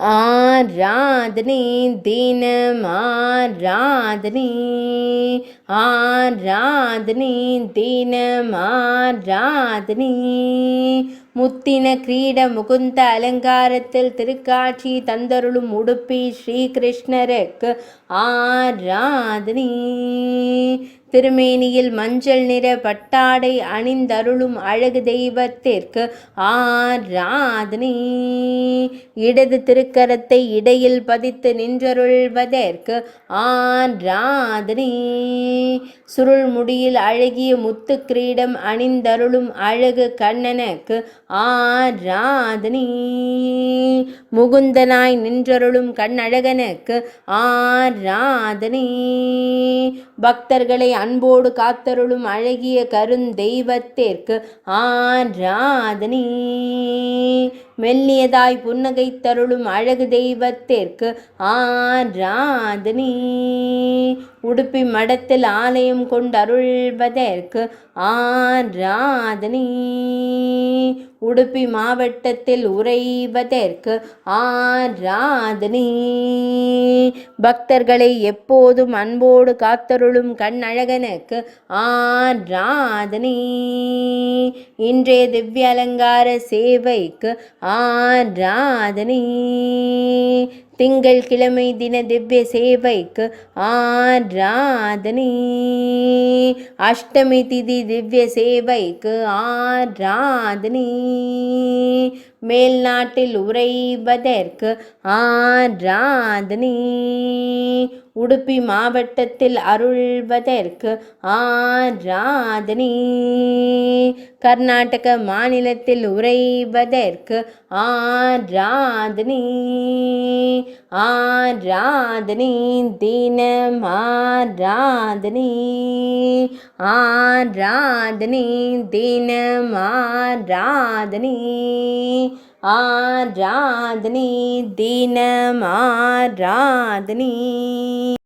ஆராதனை தினம் ஆராதனை, ஆராதனை தினம் ஆராதனை. முத்தின கிரீட முகுந்த அலங்காரத்தில் திருக்காட்சி தந்தருளும் உடுப்பி ஸ்ரீகிருஷ்ணருக்கு ஆராதனை. திருமேனியில் மஞ்சள் நிற பட்டாடை அணிந்தருளும் அழகு தெய்வத்திற்கு ஆராதனை. இடது திருக்கரத்தை இடையில் பதித்து நின்றருள்வதற்கு ஆராதனை. சுருள் முடியில் அழகிய முத்து கிரீடம் அணிந்தருளும் அழகு கண்ணனுக்கு ஆராதனை. முகுந்தனாய் நின்றருளும் கண்ணழகனுக்கு ஆராதனை. பக்தர்களை அன்போடு காத்தருளும் அழகிய கருந்தெய்வத்திற்கு ஆராதனை. மெல்லியதாய் புன்னகை தருளும் அழகு தெய்வத்திற்கு ஆராதனை. உடுப்பி மடத்தில் ஆலயம் கொண்டருள்வதற்கு ஆராதனை. உடுப்பி மாவட்டத்தில் உறைவதற்கு ஆராதனை. பக்தர்களை எப்போதும் அன்போடு காத்தருளும் கண்ணழகனுக்கு ஆராதனை. இன்றைய திவ்ய அலங்கார சேவைக்கு ஆராதனை. திங்கள் கிழமை தின திவ்ய சேவைக்கு ஆராதனை. அஷ்டமி திதி திவ்ய சேவைக்கு ஆராதனை. மேல்நாட்டில் உறைவதற்கு ஆராதனை. உடுப்பி மாவட்டத்தில் அருள்வதற்கு ஆராதனை. கர்நாடக மாநிலத்தில் உறைவதற்கு ஆராதனை. ஆராதனை தினம் ஆராதனை. ஆராதனை தினம் ஆராதனை. ஆராதனை தினம் ஆராதனை.